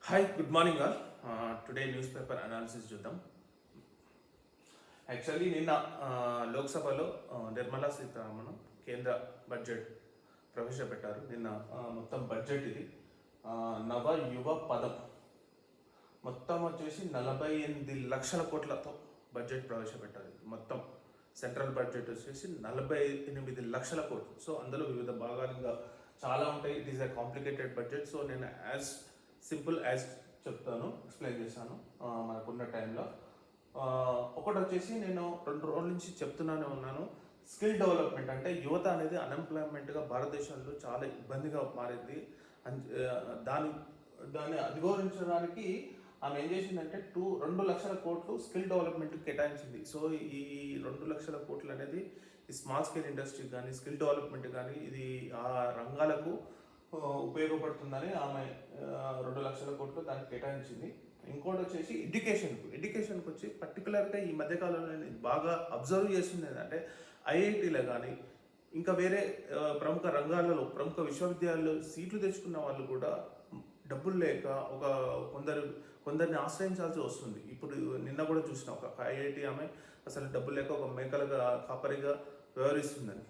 Hi good morning all. Today news paper analysis చూద్దాం. Actually నిన్న లోక్సభలో నిర్మలా సీతారామన్ కేంద్ర బడ్జెట్ ప్రవేశపెట్టారు. నిన్న మొత్తం బడ్జెట్ ఇది నవ యువ పదం మొత్తం వచ్చేసి 48 లక్షల కోట్లతో బడ్జెట్ ప్రవేశపెట్టారు. మొత్తం సెంట్రల్ బడ్జెట్ వచ్చేసి 48 లక్షల కోట్లు. సో అందులో వివిధ భాగాలుగా చాలా ఉంటాయి. It is a complicated budget. So నేను యాజ్ సింపుల్ యాజ్ చెప్తాను, ఎక్స్ప్లెయిన్ చేశాను మనకున్న టైంలో. ఒకటి వచ్చేసి నేను 2 రోజుల నుంచి చెప్తూనే ఉన్నాను, స్కిల్ డెవలప్మెంట్ అంటే యువత అనేది అన్ఎంప్లాయ్మెంట్గా భారతదేశంలో చాలా ఇబ్బందిగా మారింది. దాన్ని అధిగమించడానికి ఆమె ఏం చేసిందంటే 2 లక్షల కోట్లు స్కిల్ డెవలప్మెంట్కి కేటాయించింది. సో ఈ 2 లక్షల కోట్లు అనేది ఈ స్మాల్ స్కేల్ ఇండస్ట్రీ కానీ స్కిల్ డెవలప్మెంట్ కానీ ఇది ఆ రంగాలకు ఉపయోగపడుతుందని ఆమె 2 లక్షల కోట్లు దానికి కేటాయించింది. ఇంకోటి వచ్చేసి ఎడ్యుకేషన్కి వచ్చి పర్టికులర్గా ఈ మధ్యకాలంలో నేను బాగా అబ్జర్వ్ చేస్తుంది ఏంటంటే ఐఐటీలో కానీ ఇంకా వేరే ప్రముఖ రంగాలలో ప్రముఖ విశ్వవిద్యాలయాల్లో సీట్లు తెచ్చుకున్న వాళ్ళు కూడా డబ్బులు లేక కొందరిని ఆశ్రయించాల్సి వస్తుంది. ఇప్పుడు నిన్న కూడా చూసిన ఒక ఐఐటి ఆమె అసలు డబ్బులు లేక ఒక మేకలుగా కాపరిగా వ్యవహరిస్తుందని.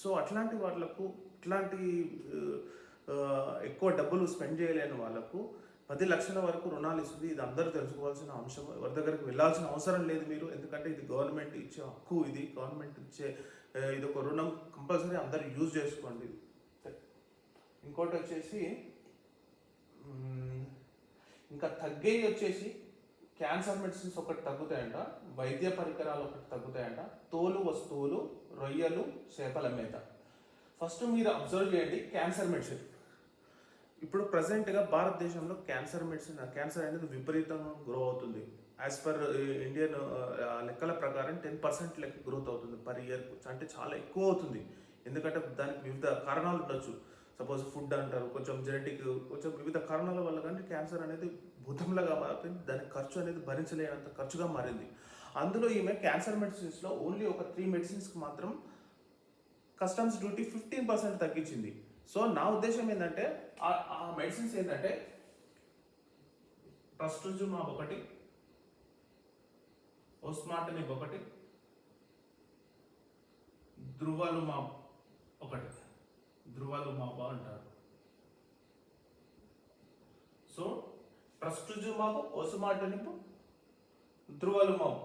సో అట్లాంటి వాళ్ళకు ఇట్లాంటి ఎక్కువ డబ్బులు స్పెండ్ చేయలేని వాళ్ళకు 10 లక్షల వరకు రుణాలు ఇస్తుంది. ఇది అందరూ తెలుసుకోవాల్సిన అంశం. ఎవరి దగ్గరికి వెళ్ళాల్సిన అవసరం లేదు మీరు, ఎందుకంటే ఇది గవర్నమెంట్ ఇచ్చే హక్కు. ఇది గవర్నమెంట్ ఇచ్చే ఇది ఒక రుణం, కంపల్సరీ అందరూ యూజ్ చేసుకోండి. ఇంకోటి వచ్చేసి ఇంకా తగ్గేవి వచ్చేసి క్యాన్సర్ మెడిసిన్స్ ఒకటి తగ్గుతాయంట, వైద్య పరికరాలు ఒకటి తగ్గుతాయంట, తోలు వస్తువులు, రొయ్యలు, చేపల మేత. ఫస్ట్ మీరు అబ్జర్వ్ చేయండి క్యాన్సర్ మెడిసిన్. ఇప్పుడు ప్రజెంట్గా భారతదేశంలో క్యాన్సర్ అనేది విపరీతంగా గ్రో అవుతుంది. యాజ్ పర్ ఇండియన్ లెక్కల ప్రకారం 10% లెక్క గ్రోత్ అవుతుంది పర్ ఇయర్. అంటే చాలా ఎక్కువ అవుతుంది. ఎందుకంటే దానికి వివిధ కారణాలు ఉండొచ్చు. సపోజ్ ఫుడ్ అంటారు, కొంచెం జెనెటిక్, కొంచెం వివిధ కారణాల వల్ల కానీ క్యాన్సర్ అనేది భూతంలాగా మారింది. దానికి ఖర్చు అనేది భరించలేనంత ఖర్చుగా మారింది. అందులో ఈమె క్యాన్సర్ మెడిసిన్స్లో ఓన్లీ ఒక 3 మెడిసిన్స్కి మాత్రం కస్టమ్స్ డ్యూటీ 15% తగ్గించింది. సో నా ఉద్దేశం ఏంటంటే ఆ మెడిసిన్స్ ఏంటంటే ట్రస్ట్రుజుమాబ్ ఒకటి, ఓస్మాటనిబ్ ఒకటి, ధ్రువలుమాబ్ ఒకటి. ధ్రువలుమాబ్ అంటారు. సో ట్రస్ట్రుజుమాబ్, ఓస్మాటనిబ్, ధ్రువలుమాబ్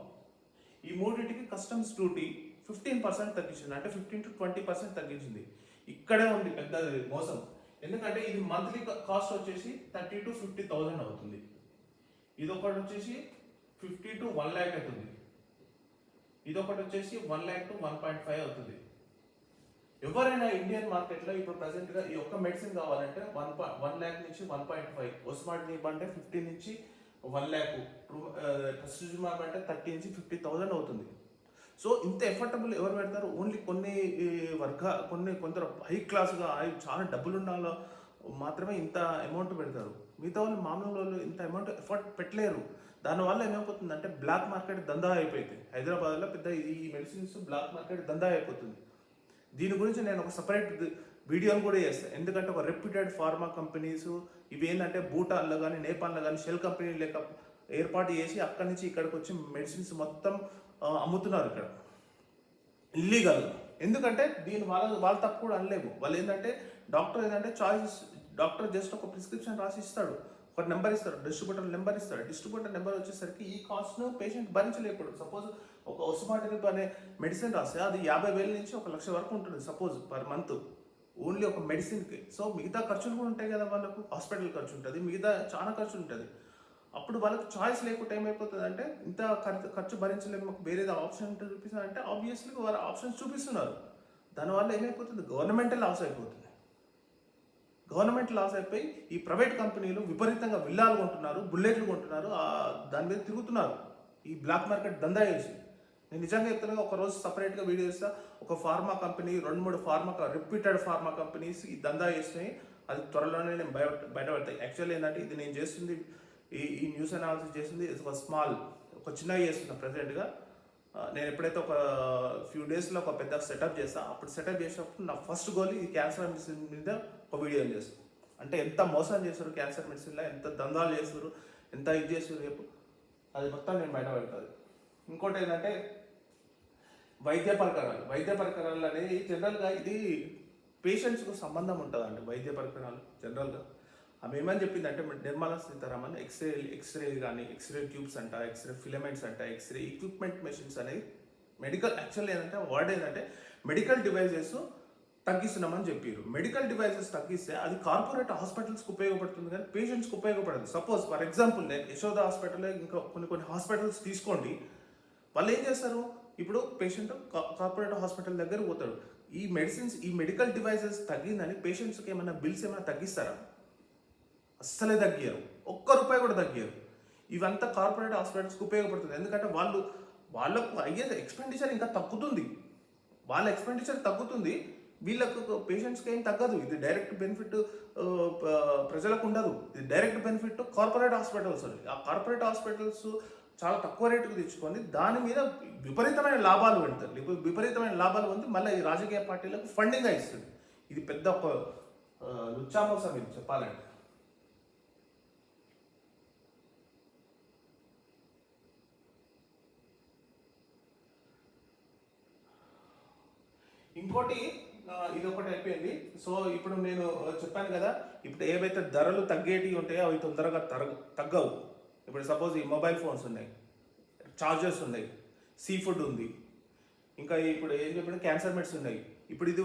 ఈ మూడింటికి కస్టమ్స్ డ్యూటీ 15% తగ్గించింది. అంటే 15 to 20% తగ్గించింది. ఇక్కడే ఉంది పెద్ద మోసం. ఎందుకంటే ఇది మంత్లీ కాస్ట్ వచ్చేసి 30,000 to 50,000 అవుతుంది. ఇది ఒకటి వచ్చేసి 50 to 1 lakh అవుతుంది. ఇది ఒకటి వచ్చేసి 1 lakh to 1.5 అవుతుంది. ఎవరైనా ఇండియన్ మార్కెట్లో ఇప్పుడు ప్రజెంట్గా ఈ ఒక్క మెడిసిన్ కావాలంటే 1 lakh నుంచి 1.5, ఓస్మాటనిబ్ అంటే 50 నుంచి 1 lakh, ట్రస్ట్రుజుమాబ్ అంటే 30 నుంచి 50,000 అవుతుంది. సో ఇంత ఎఫర్టబుల్ ఎవరు పెడతారు? ఓన్లీ కొందరు హై క్లాస్గా చాలా డబ్బులు ఉండాలో మాత్రమే ఇంత అమౌంట్ పెడతారు. మిగతా వాళ్ళు మామూలు వాళ్ళు ఇంత అమౌంట్ ఎఫర్ట్ పెట్టలేరు. దానివల్ల ఏమైపోతుందంటే బ్లాక్ మార్కెట్ దందా అయిపోయింది. హైదరాబాద్లో పెద్ద ఈ మెడిసిన్స్ బ్లాక్ మార్కెట్ దందా అయిపోతుంది. దీని గురించి నేను ఒక సపరేట్ వీడియోని కూడా చేస్తాను. ఎందుకంటే ఒక రెప్యూటెడ్ ఫార్మా కంపెనీస్ ఇవి ఏంటంటే భూటాన్లో కానీ నేపాల్లో కానీ షెల్ కంపెనీ లెక్క ఏర్పాటు చేసి అక్కడి నుంచి ఇక్కడికి వచ్చి మెడిసిన్స్ మొత్తం అమ్ముతున్నారు ఇక్కడ ఇల్లీగల్గా. ఎందుకంటే దీని వాళ్ళ తప్పు కూడా అనలేము. వాళ్ళు ఏంటంటే డాక్టర్ జస్ట్ ఒక ప్రిస్క్రిప్షన్ రాసి ఇస్తాడు, ఒక నెంబర్ ఇస్తాడు, డిస్ట్రిబ్యూటర్ నెంబర్ ఇస్తాడు. డిస్ట్రిబ్యూటర్ నెంబర్ వచ్చేసరికి ఈ కాస్ట్ను పేషెంట్ భరించలేకపోడు. సపోజ్ ఒక ఓస్మాటనిబ్ అనే మెడిసిన్ రాస్తే అది 50,000 నుంచి 1,00,000 వరకు ఉంటుంది సపోజ్ పర్ మంత్ ఓన్లీ ఒక మెడిసిన్కి. సో మిగతా ఖర్చులు కూడా ఉంటాయి కదా, వాళ్ళకు హాస్పిటల్ ఖర్చు ఉంటుంది, మిగతా చాలా ఖర్చు ఉంటుంది. అప్పుడు వాళ్ళకి చాయిస్ లేకుండా ఏమైపోతుంది అంటే ఇంత ఖర్చు భరించలేము, మాకు వేరేది ఆప్షన్ చూపిస్తారంటే ఆబ్వియస్లీ వాళ్ళ ఆప్షన్స్ చూపిస్తున్నారు. దానివల్ల ఏమైపోతుంది, గవర్నమెంట్ లాస్ అయిపోయి ఈ ప్రైవేట్ కంపెనీలు విపరీతంగా విల్లాలు కొంటున్నారు, బుల్లెట్లు కొంటున్నారు, దాని మీద తిరుగుతున్నారు ఈ బ్లాక్ మార్కెట్ దందా చేసి. నేను నిజంగా చెప్తున్నా, ఒకరోజు సపరేట్గా వీడియో చేస్తా. ఒక pharma company 2-3 reputed pharma companies ఈ దందా చేసినాయి. అది త్వరలోనే నేను బయటపడతాయి. యాక్చువల్లీ ఏంటంటే ఇది నేను చేస్తుంది, ఈ న్యూస్ అనాలిసిస్ చేసింది ఒక చిన్నగా చేస్తున్నా ప్రజెంట్గా. నేను ఎప్పుడైతే ఒక ఫ్యూ డేస్లో ఒక పెద్ద సెటప్ చేస్తాను, అప్పుడు సెటప్ చేసినప్పుడు నా ఫస్ట్ గోల్ ఈ క్యాన్సర్ మెడిసిన్ మీద ఒక వీడియో చేస్తాను. అంటే ఎంత మోసం చేస్తారు క్యాన్సర్ మెడిసిన్లో, ఎంత దందాలు చేస్తారు, ఎంత ఇది చేస్తారు రేపు అది మొత్తం నేను బయట పెడతాను. ఇంకోటి ఏంటంటే వైద్య పరికరాలు అనేది జనరల్గా ఇది పేషెంట్స్కు సంబంధం ఉంటుందండి. వైద్య పరికరాలు జనరల్గా ఆమె ఏమని చెప్పిందంటే నిర్మలా సీతారామన్ ఎక్స్రే కానీ ఎక్స్రే ట్యూబ్స్ అంట, ఎక్స్రే ఫిలమెంట్స్ అంట, ఎక్స్రే ఎక్విప్మెంట్ మెషిన్స్ అనేవి మెడికల్ యాక్చువల్ ఏంటంటే వర్డ్ ఏంటంటే మెడికల్ డివైజెస్ తగ్గిస్తున్నామని చెప్పారు. మెడికల్ డివైజెస్ తగ్గిస్తే అది కార్పొరేట్ హాస్పిటల్స్కి ఉపయోగపడుతుంది కానీ పేషెంట్స్కి ఉపయోగపడదు. సపోజ్ ఫర్ ఎగ్జాంపుల్ నేను యశోద హాస్పిటల్లో ఇంకా కొన్ని హాస్పిటల్స్ తీసుకోండి, వాళ్ళు ఏం చేస్తారు, ఇప్పుడు పేషెంట్ కార్పొరేట్ హాస్పిటల్ దగ్గర పోతాడు, ఈ మెడిసిన్స్ ఈ మెడికల్ డివైజెస్ తగ్గిందని పేషెంట్స్కి ఏమైనా బిల్స్ ఏమైనా తగ్గిస్తారా? అస్సలే తగ్గారు, ₹1 కూడా తగ్గారు. ఇవంతా కార్పొరేట్ హాస్పిటల్స్కి ఉపయోగపడుతుంది. ఎందుకంటే వాళ్ళకు అయ్యే ఎక్స్పెండిచర్ ఇంకా తగ్గుతుంది, వాళ్ళ ఎక్స్పెండిచర్ తగ్గుతుంది, వీళ్ళకు పేషెంట్స్కి ఏం తగ్గదు. ఇది డైరెక్ట్ బెనిఫిట్ ప్రజలకు ఉండదు, ఇది డైరెక్ట్ బెనిఫిట్ కార్పొరేట్ హాస్పిటల్స్. ఆ కార్పొరేట్ హాస్పిటల్స్ చాలా తక్కువ రేటుకు తెచ్చుకొని దాని మీద విపరీతమైన లాభాలు పెడతారు. విపరీతమైన లాభాలు పొంది మళ్ళీ ఈ రాజకీయ పార్టీలకు ఫండింగ్గా ఇస్తుంది. ఇది పెద్ద ఒక లుచ్చామోసం ఇది చెప్పాలంటే. ఇంకోటి ఇది ఒకటి అయిపోయింది. సో ఇప్పుడు నేను చెప్పాను కదా, ఇప్పుడు ఏవైతే ధరలు తగ్గేటివి ఉంటాయో అవి తొందరగా తగ్గవు. ఇప్పుడు సపోజ్ ఈ మొబైల్ ఫోన్స్ ఉన్నాయి, చార్జర్స్ ఉన్నాయి, సీ ఫుడ్ ఉంది, ఇంకా ఇప్పుడు ఏం చెప్పిన క్యాన్సర్ మెడ్స్ ఉన్నాయి. ఇప్పుడు ఇది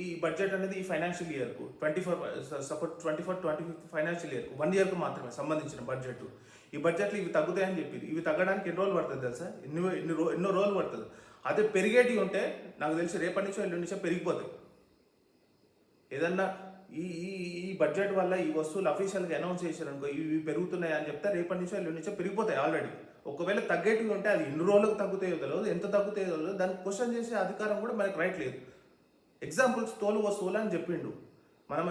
ఈ బడ్జెట్ అనేది ఈ ఫైనాన్షియల్ ఇయర్కు 24-25 ఫైనాన్షియల్ ఇయర్కు 1 ఇయర్కు మాత్రమే సంబంధించిన బడ్జెట్. ఈ బడ్జెట్లో ఇవి తగ్గుతాయని చెప్పింది. ఇవి తగ్గడానికి ఎన్ని రోజులు పడుతుంది తెలుసా? ఎన్నో రోజులు పడుతుంది. అదే పెరిగేటివి ఉంటే నాకు తెలిసి రేపటి నుంచో ఎల్లుండి నుంచో పెరిగిపోతాయి. ఏదన్నా ఈ ఈ బడ్జెట్ వల్ల ఈ వస్తువులు అఫీషియల్గా అనౌన్స్ చేశారు అనుకో, ఇవి పెరుగుతున్నాయి అని చెప్తే రేపటి నుంచో ఎల్లుండి నుంచో పెరిగిపోతాయి ఆల్రెడీ. ఒకవేళ తగ్గేటివి ఉంటే అది ఎన్ని రోజులకు తగ్గుతాయో తెలియదు, ఎంత తగ్గుతాయో తెలియదు, దాన్ని క్వశ్చన్ చేసే అధికారం కూడా మనకు రైట్ లేదు. ఎగ్జాంపుల్స్ తోలు వస్తువులు అని చెప్పిండు. మనం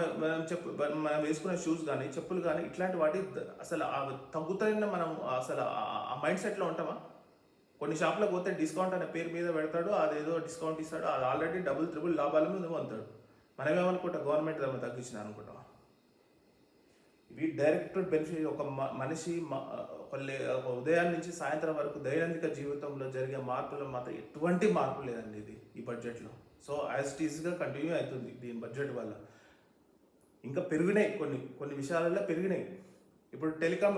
వేసుకునే షూస్ కానీ చెప్పులు కానీ ఇట్లాంటి వాటి అసలు తగ్గుతాయన్న మనం అసలు ఆ మైండ్ సెట్లో ఉంటామా? కొన్ని షాపులకు పోతే డిస్కౌంట్ అనే పేరు మీద పెడతాడు, అదేదో డిస్కౌంట్ ఇస్తాడు, అది ఆల్రెడీ డబుల్ త్రిబుల్ లాభాల మీద పొందుతాడు. మనమేమనుకుంటాం గవర్నమెంట్ దాన్ని తగ్గించిన అనుకుంటాం. ఇవి డైరెక్ట్ బెనిఫిట్. ఒక మనిషి ఒక ఉదయం నుంచి సాయంత్రం వరకు దైనందిక జీవితంలో జరిగే మార్పులు మాత్రం ఎటువంటి మార్పు లేదండి ఇది ఈ బడ్జెట్లో. సో యాజ్ ఇట్ ఈస్గా కంటిన్యూ అవుతుంది దీని బడ్జెట్ వల్ల. ఇంకా పెరిగినాయి కొన్ని విషయాలలో పెరిగినాయి. ఇప్పుడు టెలికామ్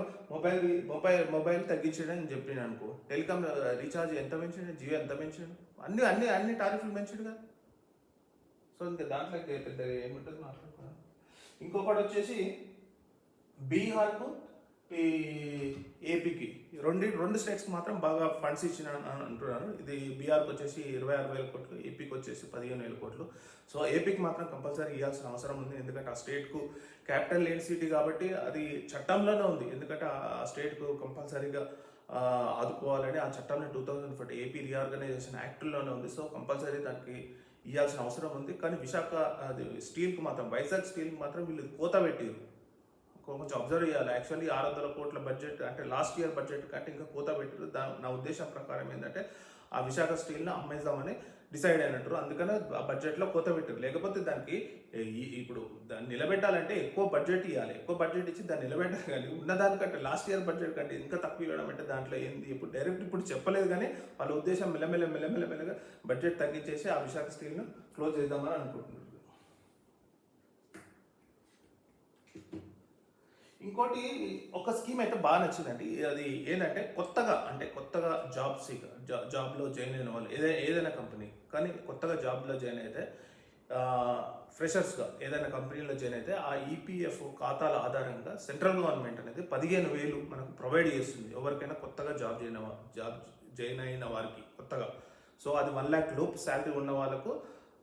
మొబైల్ తగ్గించడం అని చెప్పిన అనుకో, టెలికామ్ రీఛార్జ్ ఎంత పెంచాడు, జియో ఎంత పెంచాడు, అన్ని టారిఫ్లు పెంచాడు కదా. సో ఇంకా దాంట్లో పెద్ద ఏముంటుంది మాట్లాడుకున్నాను. ఇంకొకటి వచ్చేసి బీహార్కు ఏపీకి రెండు స్టేట్స్కి మాత్రం బాగా ఫండ్స్ ఇచ్చిన అంటున్నారు. ఇది బీహార్కి వచ్చేసి 26,000 కోట్లు, ఏపీకి వచ్చేసి 15,000 కోట్లు. సో ఏపీకి మాత్రం కంపల్సరీ ఇవ్వాల్సిన అవసరం ఉంది. ఎందుకంటే ఆ స్టేట్కు క్యాపిటల్ లేని సిటీ కాబట్టి అది చట్టంలోనే ఉంది. ఎందుకంటే ఆ స్టేట్కు కంపల్సరీగా ఆదుకోవాలని ఆ చట్టంలో 2040 ఏపీ రీఆర్గనైజేషన్ యాక్ట్లోనే ఉంది. సో కంపల్సరీ దానికి ఇవ్వాల్సిన అవసరం ఉంది. కానీ విశాఖ స్టీల్కి మాత్రం, వైజాగ్ స్టీల్కి మాత్రం వీళ్ళు కోత పెట్టారు. కొంచెం అబ్జర్వ్ చేయాలి. యాక్చువల్లీ 600 కోట్ల బడ్జెట్ అంటే లాస్ట్ ఇయర్ బడ్జెట్ కంటే ఇంకా కోత పెట్టారు. నా ఉద్దేశం ప్రకారం ఏంటంటే ఆ విశాఖ స్టీల్ని అమ్మేద్దామని డిసైడ్ అయినట్టు, అందుకనే ఆ బడ్జెట్లో కోత పెట్టారు. లేకపోతే దానికి ఇప్పుడు దాన్ని నిలబెట్టాలంటే ఎక్కువ బడ్జెట్ ఇవ్వాలి, ఎక్కువ బడ్జెట్ ఇచ్చి దాన్ని నిలబెట్టాలి. కానీ ఉన్నదానికంటే లాస్ట్ ఇయర్ బడ్జెట్ కంటే ఇంకా తక్కువ ఇవ్వడం అంటే దాంట్లో ఏంది ఇప్పుడు డైరెక్ట్ ఇప్పుడు చెప్పలేదు. కానీ వాళ్ళ ఉద్దేశం మెల్లమెల్లగా బడ్జెట్ తగ్గించేసి ఆ విశాఖ స్టీల్ను క్లోజ్ చేద్దామని అనుకుంటున్నారు. ఇంకోటి ఒక స్కీమ్ అయితే బాగా నచ్చిందండి. అది ఏంటంటే కొత్తగా జాబ్లో జాయిన్ అయిన వాళ్ళు ఏదైనా కంపెనీ కానీ కొత్తగా జాబ్లో జాయిన్ అయితే ఫ్రెషర్స్గా ఏదైనా కంపెనీలో జాయిన్ అయితే ఆ ఈపీఎఫ్ ఖాతాల ఆధారంగా సెంట్రల్ గవర్నమెంట్ అనేది 15,000 మనకు ప్రొవైడ్ చేస్తుంది ఎవరికైనా కొత్తగా జాబ్ జాయిన్ అయిన వారికి కొత్తగా. సో అది 1 lakh లోపు శాలరీ ఉన్న వాళ్ళకు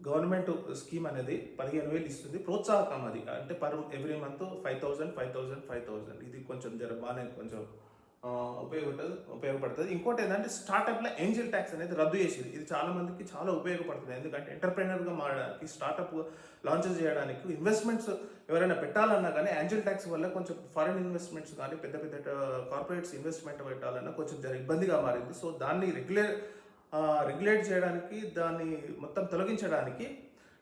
గవర్నమెంట్ స్కీమ్ అనేది 15,000 ఇస్తుంది. ప్రోత్సాహకం అది. అంటే ఎవ్రీ మంత్ 5,000. ఇది కొంచెం బాగానే కొంచెం ఉపయోగపడుతుంది. ఇంకోటి ఏంటంటే స్టార్టప్లో ఏంజల్ ట్యాక్స్ అనేది రద్దు చేసింది. ఇది చాలా మందికి చాలా ఉపయోగపడుతుంది. ఎందుకంటే ఎంటర్ప్రెనర్గా మారడానికి, స్టార్టప్ లాంచ్ చేయడానికి, ఇన్వెస్ట్మెంట్స్ ఎవరైనా పెట్టాలన్నా కానీ ఏంజల్ ట్యాక్స్ వల్ల కొంచెం ఫారిన్ ఇన్వెస్ట్మెంట్స్ కానీ పెద్ద కార్పొరేట్స్ ఇన్వెస్ట్మెంట్ పెట్టాలన్నా కొంచెం ఇబ్బందిగా మారింది. సో దాన్ని రెగ్యులేట్ చేయడానికి, దాన్ని మొత్తం తొలగించడానికి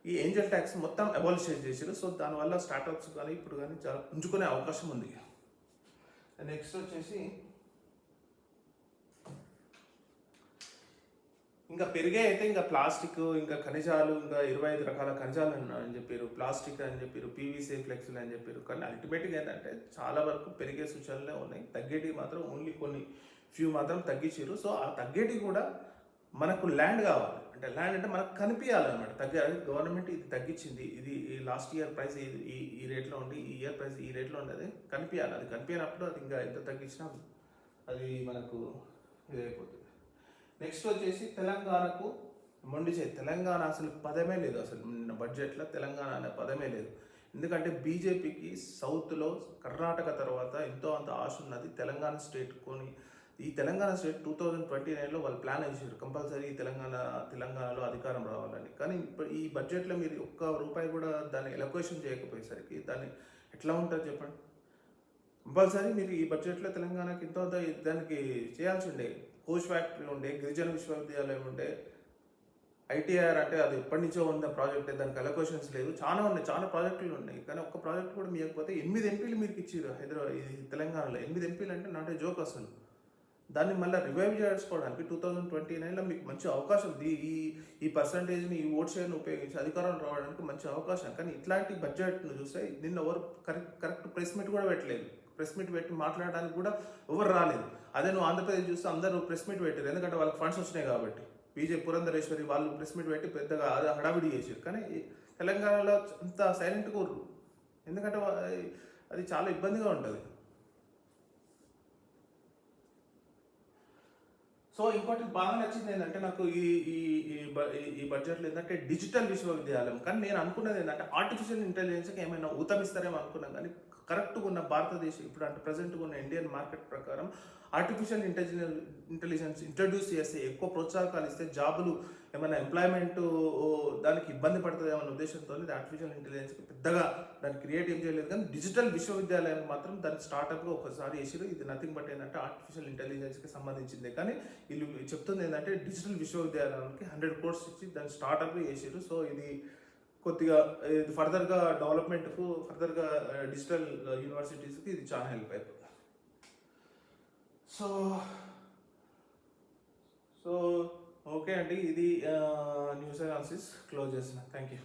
ఈ ఏంజల్ ట్యాక్స్ మొత్తం అబాలిష్ చేసారు. సో దానివల్ల స్టార్టప్స్ కానీ ఇప్పుడు కానీ చాలా పుంజుకునే అవకాశం ఉంది. నెక్స్ట్ వచ్చేసి ఇంకా పెరిగే అయితే ఇంకా ప్లాస్టిక్, ఇంకా ఖనిజాలు, ఇంకా 25 రకాల ఖనిజాలు అని చెప్పారు, ప్లాస్టిక్ అని చెప్పారు, పీవీసీ ఫ్లెక్స్లు అని చెప్పారు. కానీ అల్టిమేట్గా ఏంటంటే చాలా వరకు పెరిగే సూచనలే ఉన్నాయి. తగ్గేటివి మాత్రం ఓన్లీ కొన్ని ఫ్యూ మాత్రం తగ్గించారు. సో ఆ తగ్గేటివి కూడా మనకు ల్యాండ్ కావాలి. అంటే ల్యాండ్ అంటే మనకు కనిపించాలన్నమాట. గవర్నమెంట్ ఇది తగ్గించింది, ఇది ఈ లాస్ట్ ఇయర్ ప్రైస్ ఈ రేట్లో ఉండి ఈ ఇయర్ ప్రైస్ ఈ రేట్లో ఉండేది కనిపించాలి. అది కనిపించినప్పుడు అది ఇంకా ఎంత తగ్గించినా అది మనకు ఇదైపోతుంది. నెక్స్ట్ వచ్చేసి తెలంగాణకు తెలంగాణ అసలు పదమే లేదు. అసలు బడ్జెట్లో తెలంగాణ అనే పదమే లేదు. ఎందుకంటే బీజేపీకి సౌత్లో కర్ణాటక తర్వాత ఎంతో అంత ఆశ ఉన్నది తెలంగాణ స్టేట్ కొని. ఈ తెలంగాణ స్టేట్ 2029లో వాళ్ళు ప్లాన్ వేసారు, కంపల్సరీ తెలంగాణలో అధికారం రావాలని. కానీ ఇప్పుడు ఈ బడ్జెట్లో మీరు ఒక్క రూపాయి కూడా దాన్ని ఎలొకేషన్ చేయకపోయేసరికి దాన్ని ఎట్లా ఉంటుంది చెప్పండి. కంపల్సరీ మీరు ఈ బడ్జెట్లో తెలంగాణకి ఎంతో దానికి చేయాల్సి ఉండే. కోచ్ ఫ్యాక్టరీ ఉండే, గిరిజన విశ్వవిద్యాలయం ఉండే, ఐటీఆర్ అంటే అది ఎప్పటి నుంచో ఉన్న ప్రాజెక్ట్, దానికి అలొకేషన్స్ లేదు. చాలా ఉన్నాయి, చాలా ప్రాజెక్టులు ఉన్నాయి. కానీ ఒక్క ప్రాజెక్ట్ కూడా మీయకపోతే 8 ఎంపీలు మీకు ఇచ్చారు హైదరాబాద్, ఇది తెలంగాణలో 8 ఎంపీలు అంటే నాట్ ఏ జోక్ అసలు. దాన్ని మళ్ళీ రివైవ్ చేసుకోవడానికి 2029లో మీకు మంచి అవకాశం ఉంది. ఈ పర్సంటేజ్ని, ఈ ఓట్ షేర్ని ఉపయోగించి అధికారం రావడానికి మంచి అవకాశం. కానీ ఇట్లాంటి బడ్జెట్ను చూస్తే నిన్న ఎవరు కరెక్ట్ ప్రెస్ మీట్ కూడా పెట్టలేదు. ప్రెస్ మీట్ పెట్టి మాట్లాడడానికి కూడా ఎవరు రాలేదు. అదే నువ్వు ఆంధ్రప్రదేశ్ చూస్తే అందరూ ప్రెస్ మీట్ పెట్టారు, ఎందుకంటే వాళ్ళకి ఫండ్స్ వచ్చినాయి కాబట్టి. బీజేపీ పురంధరేశ్వరి వాళ్ళు ప్రెస్ మీట్ పెట్టి పెద్దగా హడావిడి చేశారు. కానీ తెలంగాణలో అంత సైలెంట్గా ఉర్రు, ఎందుకంటే అది చాలా ఇబ్బందిగా ఉంటుంది. సో ఇంకోటి బాగా నచ్చింది ఏంటంటే నాకు ఈ బడ్జెట్లో ఏంటంటే డిజిటల్ విశ్వవిద్యాలయం. కానీ నేను అనుకున్నది ఏంటంటే ఆర్టిఫిషియల్ ఇంటెలిజెన్స్కి ఏమైనా ఊతమిస్తారేమో అనుకున్నాను. కానీ కరెక్ట్గా ఉన్న భారతదేశం ఇప్పుడు అంటే ప్రజెంట్గా ఉన్న ఇండియన్ మార్కెట్ ప్రకారం ఆర్టిఫిషియల్ ఇంటెలిజెన్స్ ఇంట్రడ్యూస్ చేస్తే, ఎక్కువ ప్రోత్సాహకాలు ఇస్తే జాబులు ఏమైనా ఎంప్లాయ్మెంట్ దానికి ఇబ్బంది పడుతుంది ఏమన్న ఉద్దేశంతో ఆర్టిఫిషియల్ ఇంటెలిజెన్స్కి పెద్దగా దాన్ని క్రియేట్ ఏం చేయలేదు. కానీ డిజిటల్ విశ్వవిద్యాలయానికి మాత్రం దాన్ని స్టార్టప్గా ఒకసారి చేసారు. ఇది నథింగ్ బట్ ఏంటంటే ఆర్టిఫిషియల్ ఇంటెలిజెన్స్కి సంబంధించిందే. కానీ వీళ్ళు చెప్తుంది ఏంటంటే డిజిటల్ విశ్వవిద్యాలయానికి 100 crores ఇచ్చి దాన్ని స్టార్టప్గా చేసారు. సో ఇది కొద్దిగా ఫర్దర్గా డెవలప్మెంట్కు, ఫర్దర్గా డిజిటల్ యూనివర్సిటీస్కి ఇది చాలా హెల్ప్ అవుతుంది. సో ఓకే అండి, ఇది న్యూస్ అనాలిసిస్ క్లోజ్ చేసిన. Thank you.